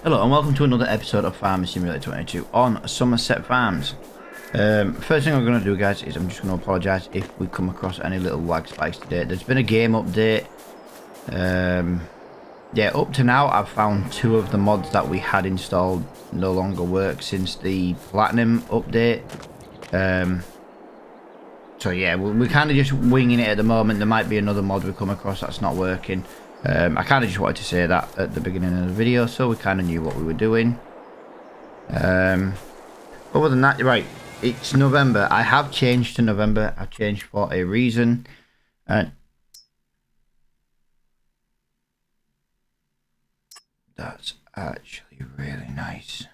Hello and welcome to another episode of Farming Simulator 22 on Somerset Farms. First thing I'm going to do, guys, is I'm just going to apologise if we come across any little lag spikes today. There's been a game update. Yeah, up to now I've found 2 of the mods that we had installed no longer work since the Platinum update. So yeah, we're kind of just winging it at the moment. There might be another mod we come across that's not working. I kind of just wanted to say that at the beginning of the video, so we kind of knew what we were doing. Other than that, right, it's November. I have changed to November. I've changed for a reason. That's actually really nice.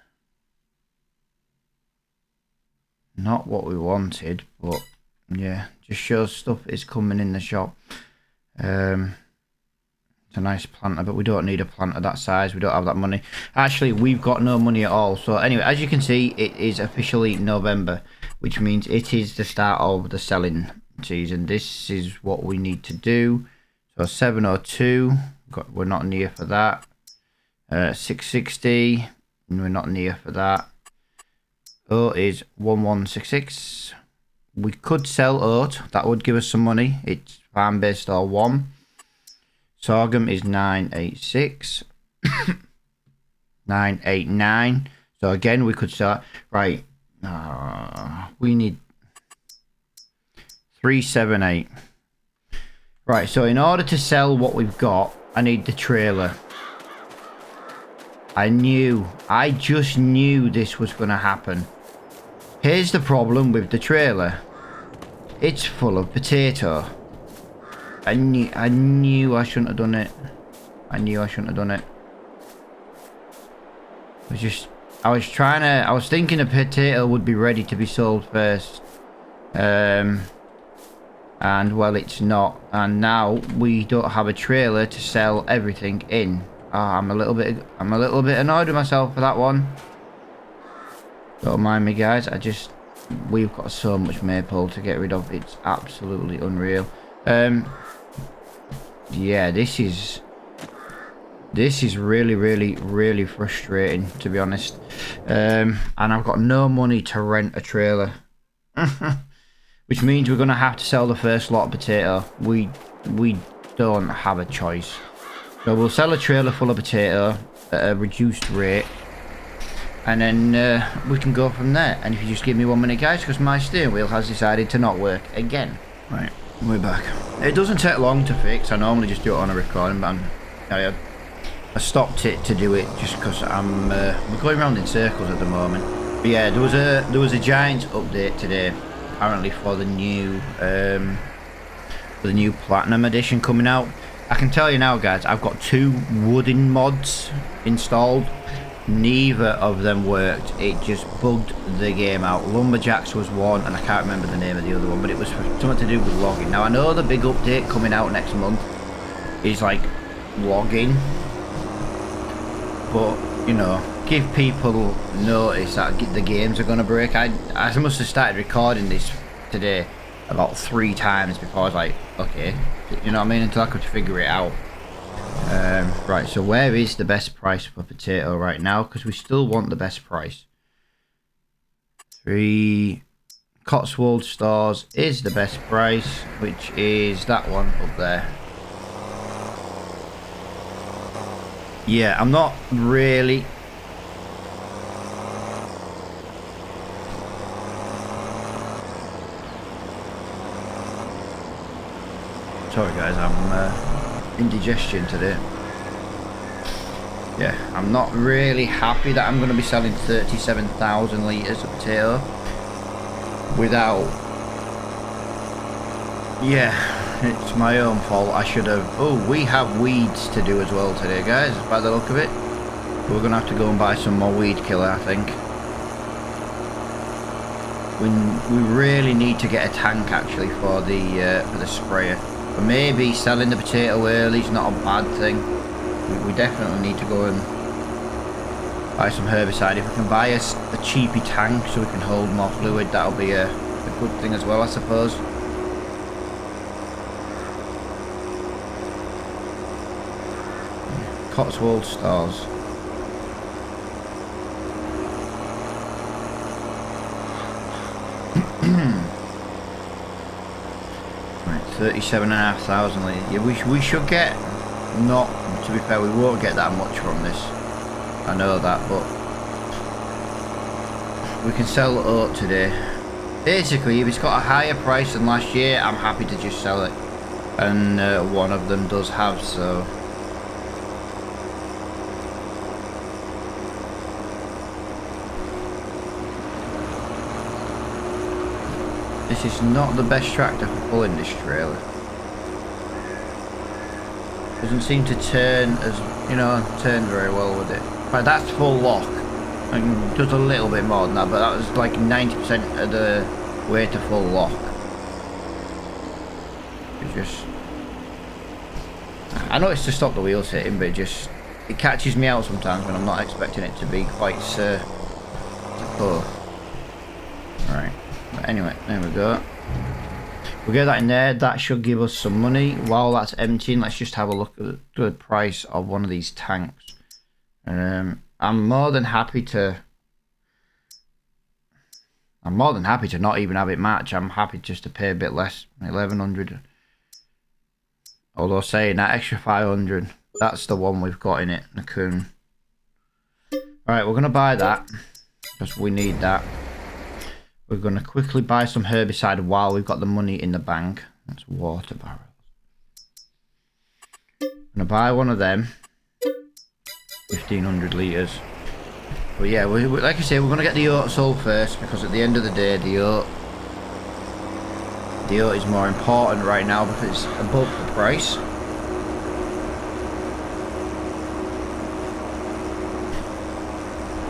Not what we wanted, but yeah, just shows stuff is coming in the shop. It's a nice planter, but we don't need a planter that size. We don't have that money. Actually, we've got no money at all. So anyway, as you can see, it is officially November, which means it is the start of the selling season. This is what we need to do. So 702, we're not near for that. 660, we're not near for that. Oat is 1166. We could sell oat. That would give us some money. It's farm-based or 1. Sorghum is 986. 989. So again, we could start. Right. We need 378. Right. So in order to sell what we've got, I need the trailer. I just knew this was going to happen. Here's the problem with the trailer. It's full of potato. I knew I shouldn't have done it. I was thinking a potato would be ready to be sold first. And well, it's not. And now we don't have a trailer to sell everything in. I'm a little bit annoyed with myself for that one. Don't mind me, guys. We've got so much maple to get rid of. It's absolutely unreal. Yeah, this is really frustrating, to be honest. And I've got no money to rent a trailer. Which means we're gonna have to sell the first lot of potato. We don't have a choice. So we'll sell a trailer full of potato at a reduced rate, and then we can go from there. And if you just give me 1 minute, guys, because my steering wheel has decided to not work again. Right, we're back. It doesn't take long to fix. I normally just do it on a recording, but I stopped it to do it just because we're going around in circles at the moment. But yeah, there was a giant update today, apparently for the new Platinum edition coming out. I can tell you now, guys, I've got 2 wooden mods installed. Neither of them worked. It just bugged the game out. Lumberjacks was one, and I can't remember the name of the other one, but it was something to do with logging. Now, I know the big update coming out next month is like logging, but you know, give people notice that the games are going to break. I must have started recording this today about 3 times before I was like, okay, you know what I mean, until I could figure it out. Right, so where is the best price for potato right now? Because we still want the best price. 3 Cotswold stores is the best price, which is that one up there. Yeah, I'm not really... Sorry guys, I'm indigestion today. Yeah, I'm not really happy that I'm going to be selling 37,000 litres of potato without... Yeah, it's my own fault. I should have... Oh, we have weeds to do as well today, guys, by the look of it. We're going to have to go and buy some more weed killer, I think. We really need to get a tank, actually, for the sprayer. But maybe selling the potato early is not a bad thing. We definitely need to go and buy some herbicide. If we can buy a cheapy tank so we can hold more fluid, that'll be a good thing as well, I suppose. Cotswold stores. Right, 37,500 litres. Yeah, we should get, not, to be fair, we won't get that much from this. I know that, but we can sell oat today. Basically, if it's got a higher price than last year, I'm happy to just sell it. And one of them does have, so... This is not the best tractor for pulling this trailer. Doesn't seem to turn as, you know, turn very well with it. Right, that's full lock. And does a little bit more than that, but that was like 90% of the way to full lock. It just... I know it's to stop the wheels hitting, but it catches me out sometimes when I'm not expecting it to be quite to pull. Right. But anyway, there we go. We'll get that in there. That should give us some money. While that's emptying, let's just have a look at the price of one of these tanks. I'm more than happy to not even have it match. I'm happy just to pay a bit less, 1,100. Although saying that extra 500, that's the one we've got in it, the Coon. Alright, we're going to buy that because we need that. We're going to quickly buy some herbicide while we've got the money in the bank. That's water barrels. I'm going to buy one of them. 1,500 litres. But yeah, like I say, we're going to get the oat sold first, because at the end of the day, the oat is more important right now because it's above the price.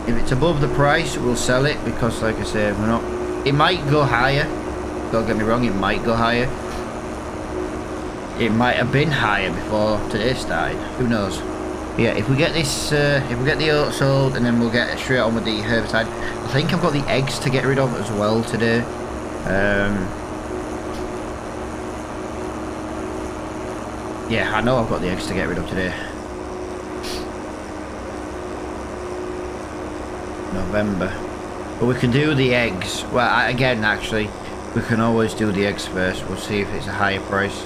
If it's above the price, we'll sell it, because like I say, we're not... It might go higher. Don't get me wrong, it might go higher. It might have been higher before today started. Who knows? Yeah, if we get this, if we get the oat sold, and then we'll get straight on with the herbicide. I think I've got the eggs to get rid of as well today. Yeah, I know I've got the eggs to get rid of today. November. But we can do the eggs. Well, again, actually, we can always do the eggs first. We'll see if it's a higher price.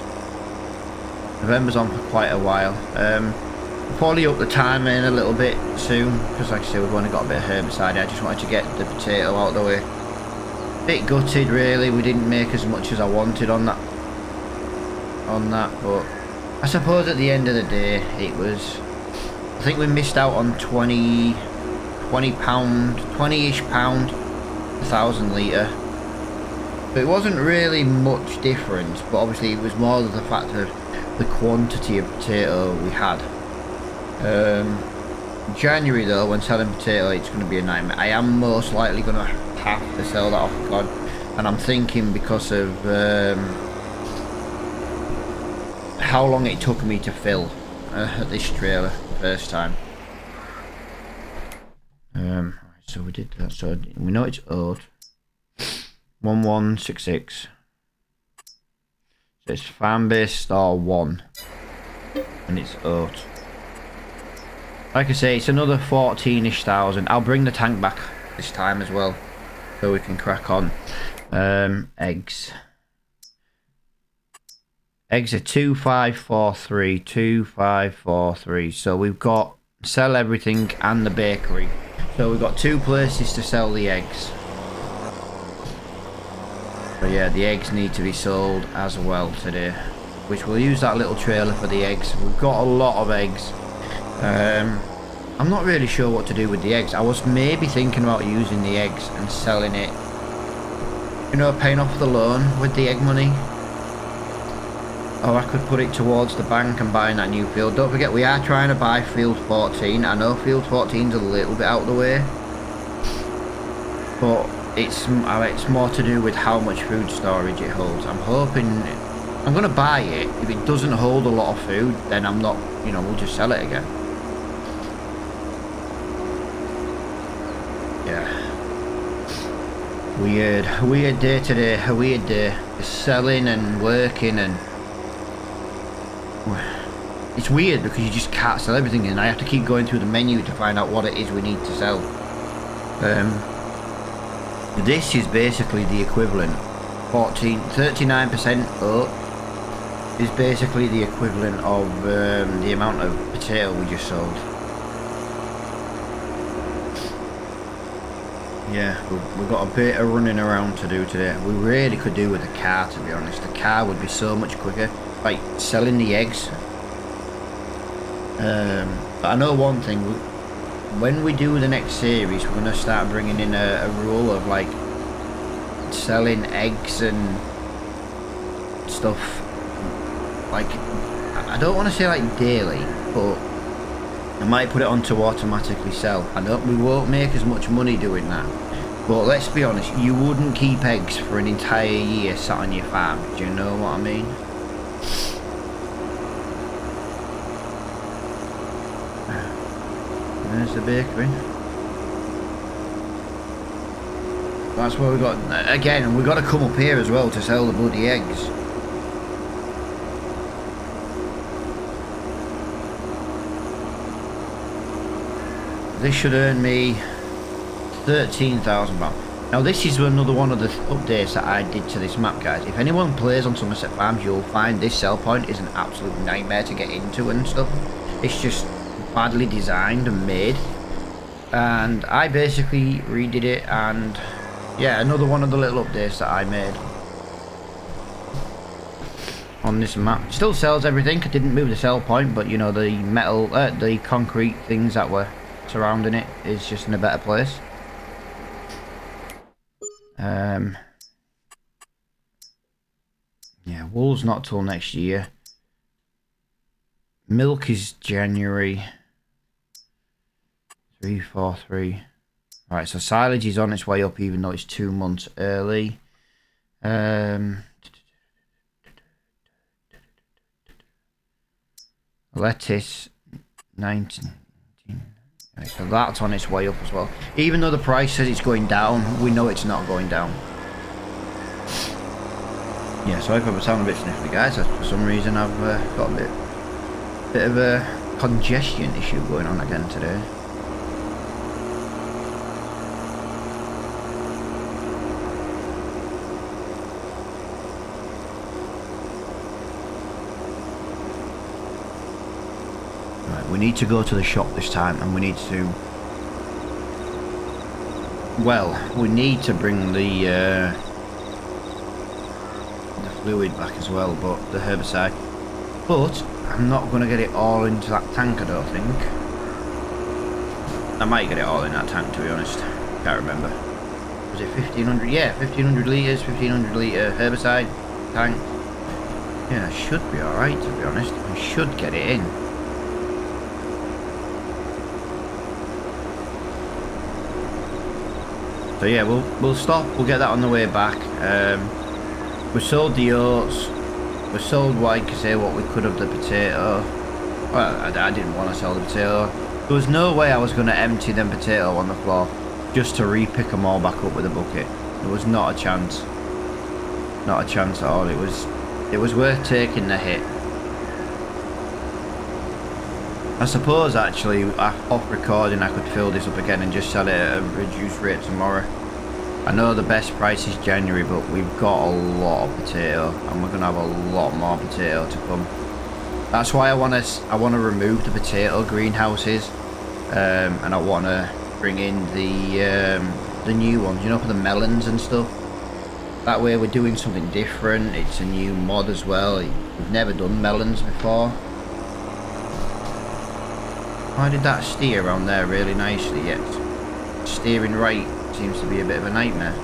November's on for quite a while. We'll probably up the timer in a little bit soon, because like I said, we've only got a bit of herbicide. I just wanted to get the potato out of the way. Bit gutted, really. We didn't make as much as I wanted on that. But I suppose at the end of the day, it was... I think we missed out on 20-ish pound, 1,000 litre. But it wasn't really much difference, but obviously it was more of the fact of the quantity of potato we had. January though, when selling potato, it's going to be a nightmare. I am most likely going to have to sell that off the cod, and I'm thinking because of how long it took me to fill this trailer the first time. So we did that. So we know it's oat. 1166. So it's farm-based star 1, and it's oat. Like I say, it's another 14-ish thousand. I'll bring the tank back this time as well, so we can crack on. Eggs. Eggs are 2543, 2543. So we've got sell everything and the bakery. So we've got 2 places to sell the eggs. But yeah, the eggs need to be sold as well today, which we'll use that little trailer for the eggs. We've got a lot of eggs. I'm not really sure what to do with the eggs. I was maybe thinking about using the eggs and selling it, you know, paying off the loan with the egg money. Or I could put it towards the bank and buying that new field. Don't forget, we are trying to buy field 14. I know field 14's a little bit out of the way, but it's more to do with how much food storage it holds. I'm hoping, I'm going to buy it. If it doesn't hold a lot of food, then I'm not, you know, we'll just sell it again. Yeah. Weird day today, a weird day. Just selling and working, and it's weird because you just can't sell everything, and I have to keep going through the menu to find out what it is we need to sell. This is basically the equivalent. 39% up is basically the equivalent of the amount of potato we just sold. Yeah, we've got a bit of running around to do today. We really could do with a car, to be honest. The car would be so much quicker. Like, selling the eggs. But I know one thing. When we do the next series, we're going to start bringing in a rule of, like, selling eggs and stuff. Like, I don't want to say, like, daily, but I might put it on to automatically sell. I know we won't make as much money doing that, but let's be honest, you wouldn't keep eggs for an entire year sat on your farm. Do you know what I mean? There's the bakery. That's where we got, again, we've got to come up here as well to sell the bloody eggs. This should earn me £13,000. Now this is another one of the updates that I did to this map, guys. If anyone plays on Somerset Farms, you'll find this sell point is an absolute nightmare to get into and stuff. It's just badly designed and made. And I basically redid it, and yeah, another one of the little updates that I made on this map. It still sells everything. I didn't move the sell point, but you know, the metal, the concrete things that were surrounding it is just in a better place. Yeah, wool's not till next year. Milk is January 343. Right, so silage is on its way up, even though it's 2 months early. Lettuce 19. So that's on its way up as well. Even though the price says it's going down, we know it's not going down. Yeah, sorry if I sound a bit sniffly, guys. For some reason I've got a bit of a congestion issue going on again today. We need to go to the shop this time, and we need to, well, we need to bring the fluid back as well, but the herbicide. But I'm not going to get it all into that tank, I don't think. I might get it all in that tank, to be honest. Can't remember. Was it 1500? Yeah, 1500 litres, 1500 litre herbicide tank. Yeah, I should be alright, to be honest. I should get it in. So yeah, we'll stop. We'll get that on the way back. We sold the oats. We sold what we could of the potato. Well, I didn't want to sell the potato. There was no way I was going to empty them potato on the floor just to re-pick them all back up with a bucket. There was not a chance. Not a chance at all. It was worth taking the hit. I suppose actually off recording I could fill this up again and just sell it at a reduced rate tomorrow. I know the best price is January, but we've got a lot of potato and we're going to have a lot more potato to come. That's why I want to remove the potato greenhouses, and I want to bring in the new ones, you know, for the melons and stuff. That way we're doing something different. It's a new mod as well. We've never done melons before. Why did that steer around there really nicely, yet steering right seems to be a bit of a nightmare.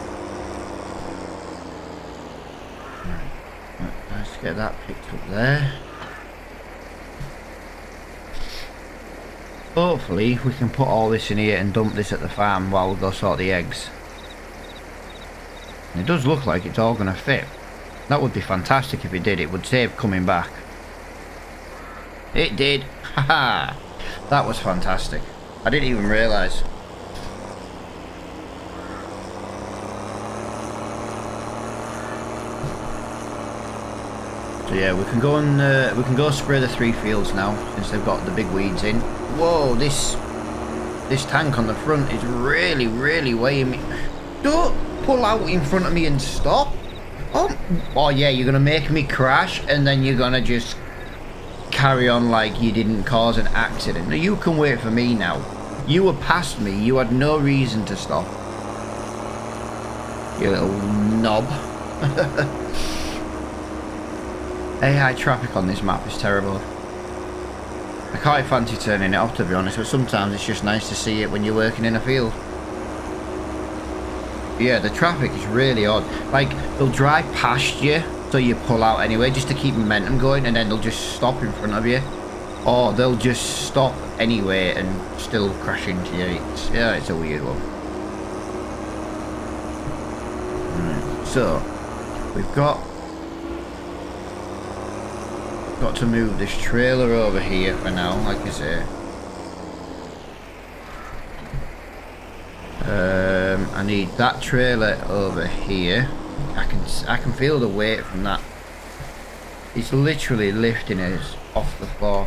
Right, let's get that picked up there. Hopefully we can put all this in here and dump this at the farm while we go sort the eggs. And it does look like it's all going to fit. That would be fantastic if it did. It would save coming back. It did. Haha. That was fantastic. I didn't even realise. So yeah, we can go spray the 3 fields now since they've got the big weeds in. Whoa, this tank on the front is really weighing me. Don't pull out in front of me and stop. Oh yeah, you're gonna make me crash and then you're gonna just carry on like you didn't cause an accident. Now you can wait for me now. You were past me, you had no reason to stop. You little knob. AI traffic on this map is terrible. I can't fancy turning it off, to be honest, but sometimes it's just nice to see it when you're working in a field. Yeah, the traffic is really odd. Like, they'll drive past you, so you pull out anyway, just to keep momentum going, and then they'll just stop in front of you. Or they'll just stop anyway and still crash into you. It's a weird one. Right, so, we've got to move this trailer over here for now, like I say. I need that trailer over here. I can feel the weight from that. It's literally lifting us off the floor.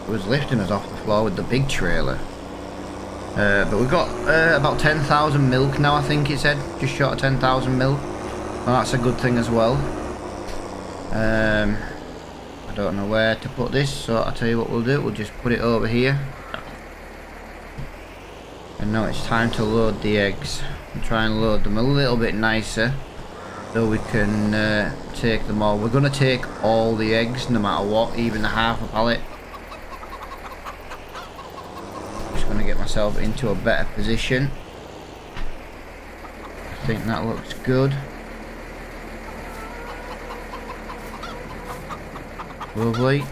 It was lifting us off the floor with the big trailer. But we've got about 10,000 milk now, I think it said. Just short of 10,000 milk. Well, that's a good thing as well. I don't know where to put this, so I'll tell you what we'll do. We'll just put it over here. And now it's time to load the eggs. And try and load them a little bit nicer, so we can take them all. We're going to take all the eggs, no matter what, even the half a pallet. Just going to get myself into a better position. I think that looks good. Lovely.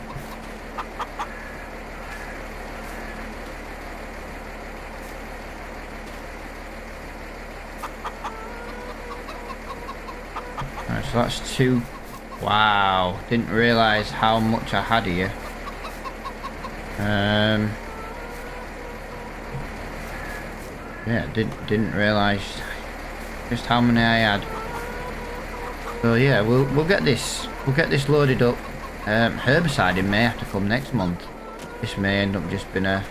Right, so that's 2. Wow, didn't realise how much I had here. Yeah, didn't realise just how many I had. So yeah, we'll get this loaded up. Herbicide may have to come next month. This may end up just being a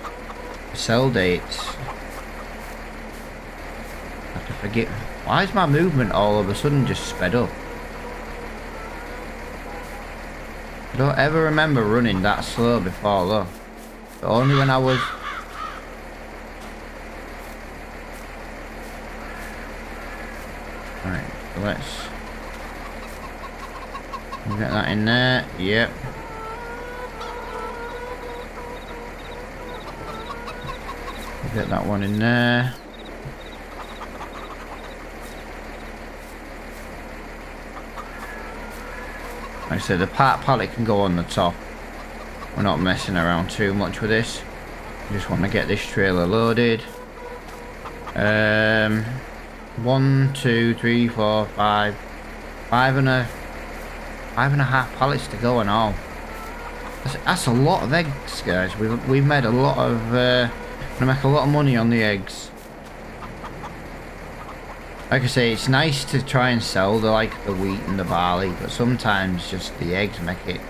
sell date. I have to forget. Why is my movement all of a sudden just sped up? I don't ever remember running that slow before though. But only when I was... Right, so let's... We'll get that in there, yep. We'll get that one in there. Like I said, the pallet can go on the top. We're not messing around too much with this. We just want to get this trailer loaded. 1, 2, 3, 4, 5. 5.5 pallets to go and all. That's a lot of eggs, guys. We've made a lot of gonna make a lot of money on the eggs. Like I say, it's nice to try and sell the wheat and the barley, but sometimes just the eggs make it.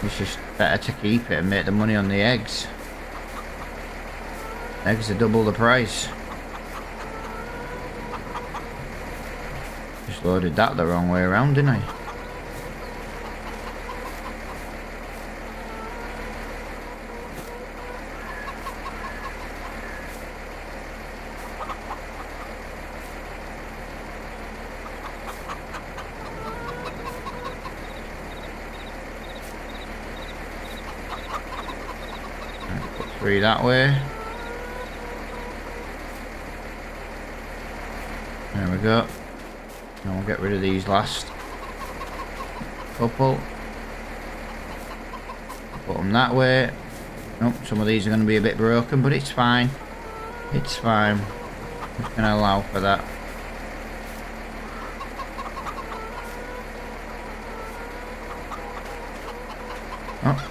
It's just better to keep it and make the money on the eggs. Eggs are double the price. Just loaded that the wrong way around, didn't I? Put 3 that way. There we go. Now we'll get rid of these last couple. Put them that way. Nope, some of these are going to be a bit broken, but it's fine. It's fine. We can allow for that.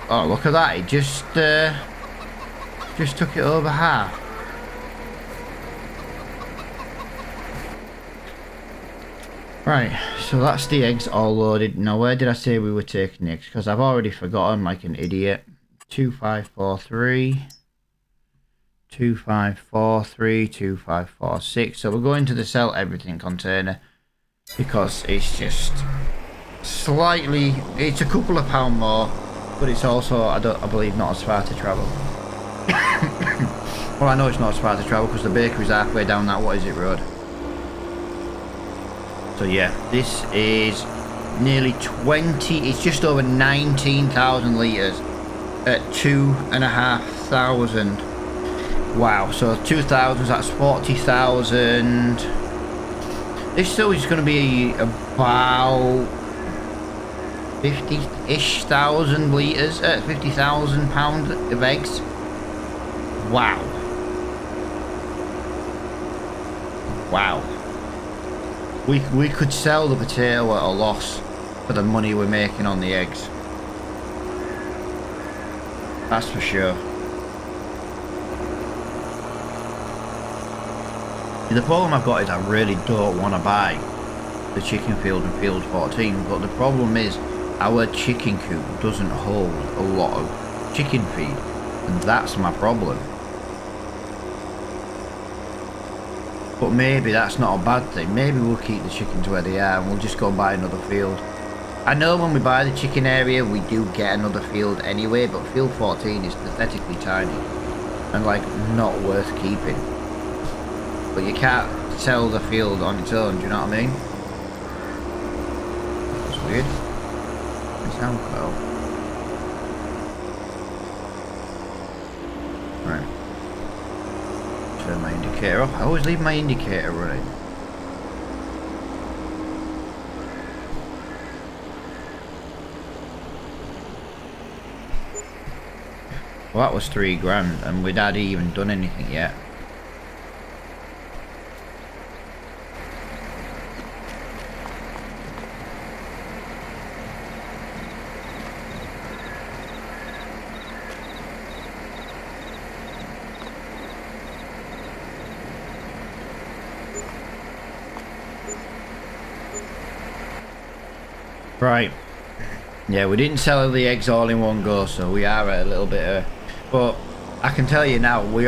Oh, look at that! It just took it over half. Right, So that's the eggs all loaded. Now where did I say we were taking the eggs? Because I've already forgotten like an idiot. 2543. 2543, 2546. So we're going to the sell everything container because it's just slightly, it's a couple of pound more, but it's also I believe not as far to travel. Well, I know it's not as far to travel because the bakery's halfway down that what is it road. So yeah, this is nearly 20, it's just over 19,000 litres at 2,500. Wow, so 2,000, that's 40,000. This still is going to be about 50-ish thousand litres at 50,000 pounds of eggs. Wow. Wow. We could sell the potato at a loss for the money we're making on the eggs. That's for sure. The problem I've got is I really don't want to buy the chicken field in field 14, but the problem is our chicken coop doesn't hold a lot of chicken feed, and that's my problem. But maybe that's not a bad thing. Maybe we'll keep the chickens where they are and we'll just go and buy another field. I know when we buy the chicken area we do get another field anyway, but field 14 is pathetically tiny and like not worth keeping. But you can't sell the field on its own, do you know what I mean? That's weird. It sounds cool. Right. Turn my indicator off. I always leave my indicator running. Well, that was £3 and we'd hadn't even done anything yet. Right. Yeah, we didn't sell the eggs all in one go, so we are at a little bit of... But I can tell you now, we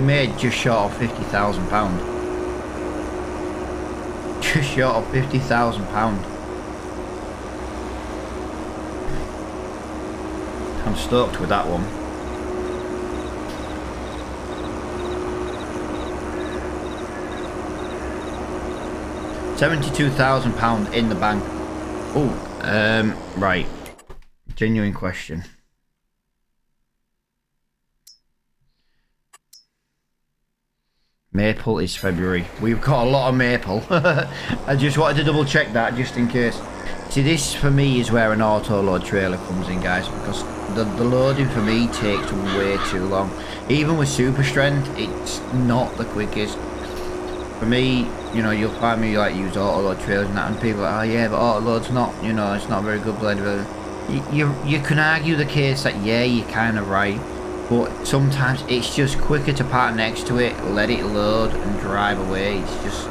made just short of £50,000. Just short of £50,000. I'm stoked with that one. £72,000 in the bank. Oh, right. Genuine question. Maple is February. We've got a lot of maple. I just wanted to double check that just in case. See, this for me is where an auto load trailer comes in, guys, because the loading for me takes way too long. Even with super strength, it's not the quickest. For me, you know, you'll find me like use auto load trailers and that, and people are like, oh yeah, but auto load's not, you know, it's not very good. Blah, blah, blah. You can argue the case that yeah, you're kind of right, but sometimes it's just quicker to park next to it, let it load, and drive away. It's just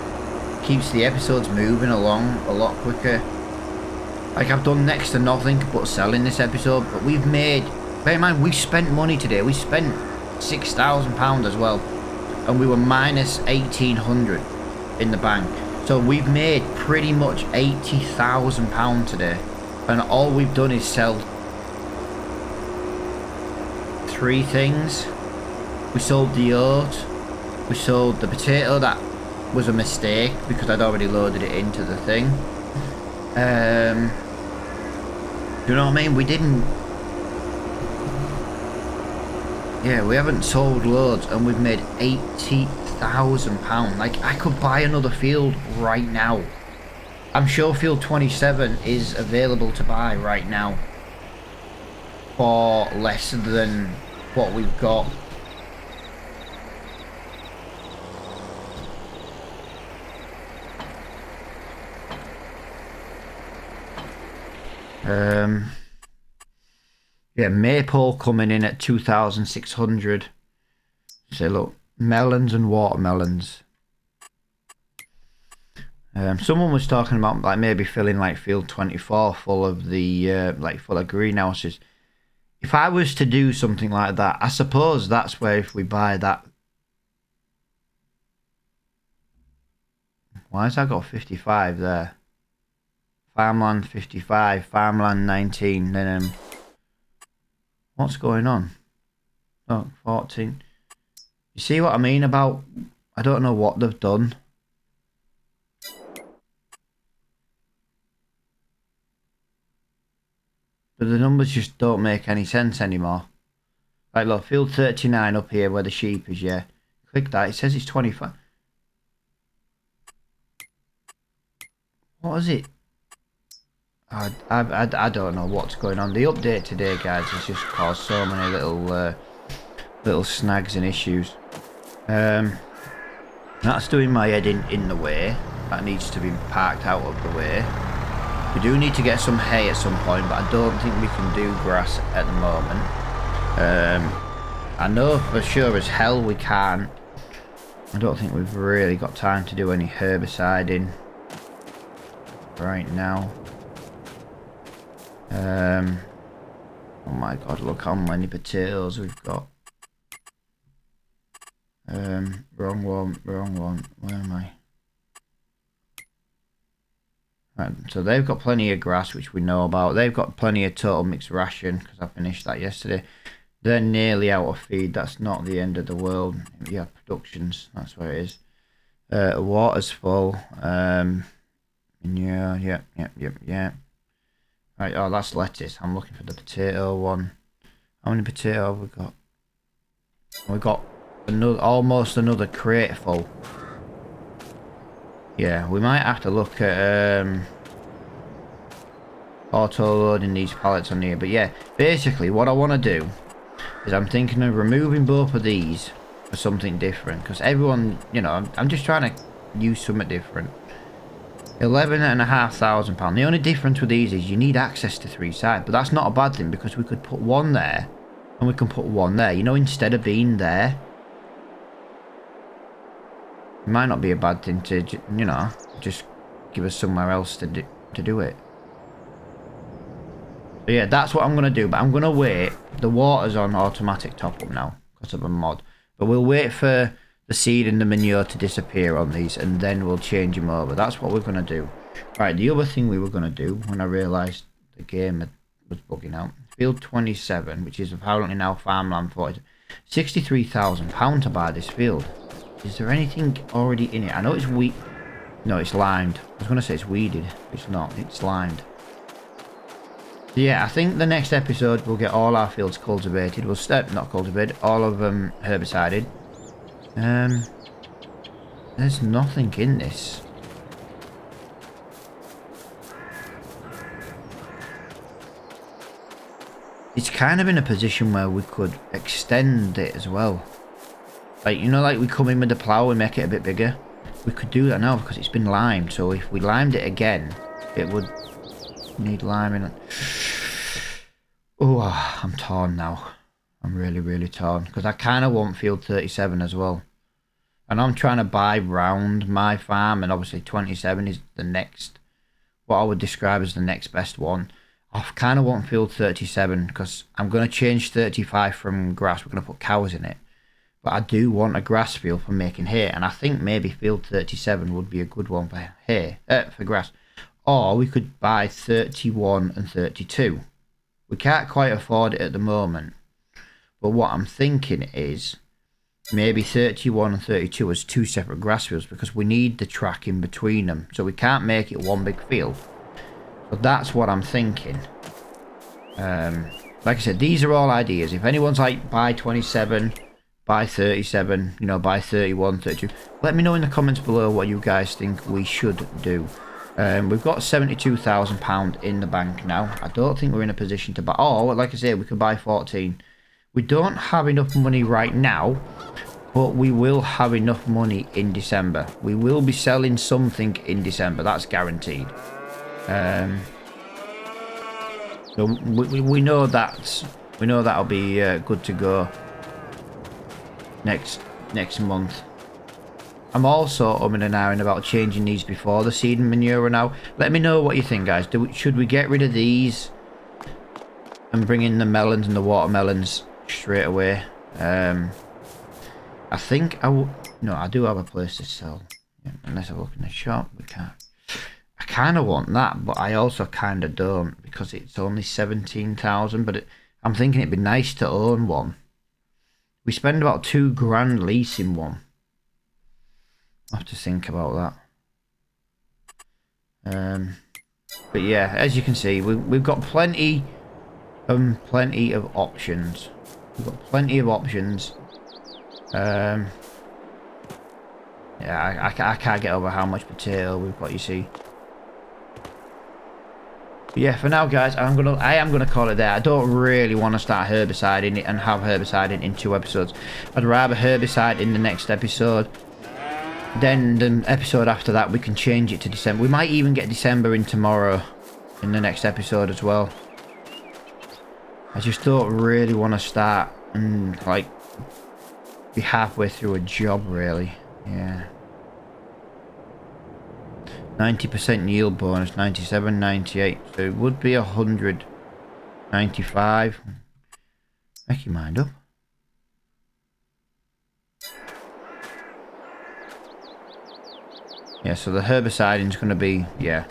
keeps the episodes moving along a lot quicker. Like I've done next to nothing but selling this episode, but we've made. Bear in mind, we spent money today. We spent £6,000 as well. And we were minus 1,800 in the bank. So we've made pretty much £80,000 today. And all we've done is sell 3 things. We sold the oat. We sold the potato that was a mistake because I'd already loaded it into the thing. You know what I mean? We didn't... Yeah, we haven't sold loads and we've made £80,000. Like, I could buy another field right now. I'm sure field 27 is available to buy right now for less than what we've got. Yeah, maple coming in at 2,600. So look, melons and watermelons. Someone was talking about like maybe filling like field 24 full of the like full of greenhouses. If I was to do something like that, I suppose that's where if we buy that. Why has that got 55 there? Farmland 55, farmland 19, then what's going on? Oh, 14. You see what I mean about, I don't know what they've done. But the numbers just don't make any sense anymore. Like look, field 39 up here where the sheep is, yeah. Click that, it says it's 25. What is it? I don't know what's going on. The update today, guys, has just caused so many little snags and issues. That's doing my head in the way. That needs to be parked out of the way. We do need to get some hay at some point, but I don't think we can do grass at the moment. I know for sure as hell we can't. I don't think we've really got time to do any herbiciding right now. Oh my god, look how many potatoes we've got. Wrong one. Where am I? Right, so they've got plenty of grass, which we know about. They've got plenty of total mixed ration, because I finished that yesterday. They're nearly out of feed. That's not the end of the world. Yeah, productions, that's where it is. Water's full. Yeah. Right, oh, that's lettuce. I'm looking for the potato one. How many potato have we got? We've got almost another crate full. Yeah, we might have to look at auto-loading these pallets on here. But yeah, basically what I want to do is I'm thinking of removing both of these for something different. Because everyone, you know, I'm just trying to use something different. £11,500. The only difference with these is you need access to 3 sides. But that's not a bad thing, because we could put one there and we can put one there. You know, instead of being there. It might not be a bad thing to, you know, just give us somewhere else to do it. But yeah, that's what I'm going to do. But I'm going to wait. The water's on automatic top up now because of a mod. But we'll wait for the seed and the manure to disappear on these, and then we'll change them over. That's what we're going to do. Right, the other thing we were going to do when I realised the game was bugging out. Field 27, which is apparently now farmland 40. £63,000 to buy this field. Is there anything already in it? I know it's wheat. No, it's limed. I was going to say it's weeded. It's not. It's limed. So yeah, I think the next episode we'll get all our fields cultivated. We'll start, not cultivated, all of them herbicided. There's nothing in this. It's kind of in a position where we could extend it as well. Like, you know, like we come in with the plough and make it a bit bigger. We could do that now because it's been limed. So if we limed it again, it would need liming. Oh, I'm torn now. I'm really torn. Because I kind of want field 37 as well. And I'm trying to buy round my farm. And obviously 27 is the next, what I would describe as the next best one. I kind of want field 37 because I'm going to change 35 from grass. We're going to put cows in it. But I do want a grass field for making hay, and I think maybe field 37 would be a good one for hay, for grass. Or we could buy 31 and 32. We can't quite afford it at the moment. But what I'm thinking is maybe 31 and 32 as 2 separate grass fields, because we need the track in between them. So we can't make it one big field. So that's what I'm thinking. Like I said, these are all ideas. If anyone's like, buy 27... buy 37, you know, buy 31, 32. Let me know in the comments below what you guys think we should do. We've got £72,000 in the bank now. I don't think we're in a position to buy. Oh, like I say, we could buy 14. We don't have enough money right now, but we will have enough money in December. We will be selling something in December. That's guaranteed. So we know that. We know that'll be good to go next month. I'm also umming and ahhing about changing these before the seed and manure run out. Let me know what you think, guys. Should we get rid of these and bring in the melons and the watermelons straight away? I think no, I do have a place to sell. Yeah, unless I look in the shop, we can't. I kind of want that, but I also kind of don't, because it's only 17,000. But I'm thinking it'd be nice to own one. We spend about £2,000 leasing one. I have to think about that. But yeah, as you can see, we've got plenty of options. We've got plenty of options. Yeah, I can't get over how much potato we've got, you see. But yeah, for now, guys, I am gonna call it there. I don't really want to start herbiciding it and have herbiciding in 2 episodes. I'd rather herbicide in the next episode. Then the episode after that, we can change it to December. We might even get December in tomorrow in the next episode as well. I just don't really want to start and like be halfway through a job, really. Yeah. 90% yield bonus, 97, 98. So it would be 195. Make your mind up. Yeah, so the herbiciding is going to be, yeah.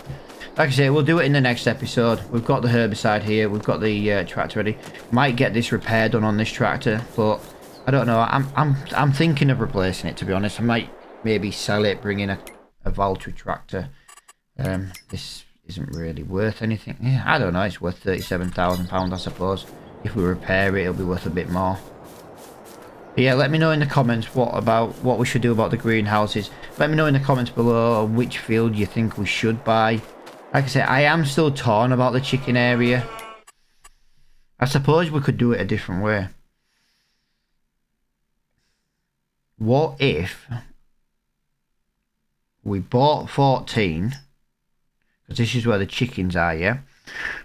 Like I say, we'll do it in the next episode. We've got the herbicide here. We've got the tractor ready. Might get this repair done on this tractor, but I don't know. I'm thinking of replacing it, to be honest. I might maybe sell it, bring in a Valtteri tractor. This isn't really worth anything. Yeah, I don't know. It's worth £37,000, I suppose. If we repair it, it'll be worth a bit more. But yeah, let me know in the comments what we should do about the greenhouses. Let me know in the comments below which field you think we should buy. Like I said, I am still torn about the chicken area. I suppose we could do it a different way. What if we bought 14? Because this is where the chickens are, yeah?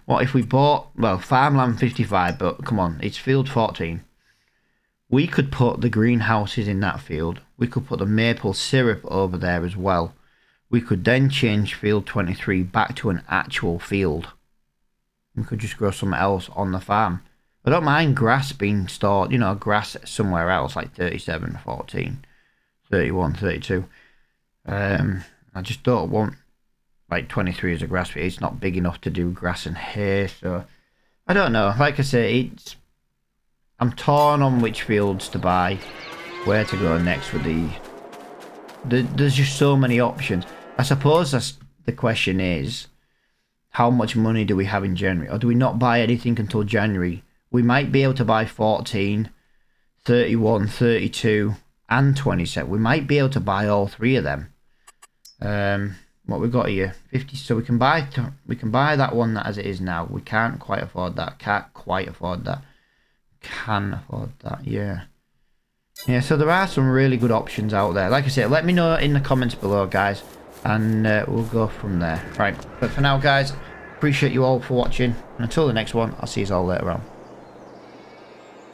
What if we bought, well, farmland 55, but come on, it's field 14. We could put the greenhouses in that field. We could put the maple syrup over there as well. We could then change field 23 back to an actual field. We could just grow something else on the farm. I don't mind grass being stored, you know, grass somewhere else, like 37, 14, 31, 32. I just don't want, like, 23 as a grass field. It's not big enough to do grass and hay, so I don't know. Like I say, I'm torn on which fields to buy, where to go next with there's just so many options. I suppose the question is, how much money do we have in January? Or do we not buy anything until January? We might be able to buy 14, 31, 32, and 27. We might be able to buy all 3 of them. What we got here? 50. So we can buy that one as it is now. We can't quite afford that. Can't quite afford that. Can afford that, yeah. Yeah, so there are some really good options out there. Like I said, let me know in the comments below, guys, and we'll go from there. Right, but for now, guys, appreciate you all for watching, and until the next one, I'll see you all later on.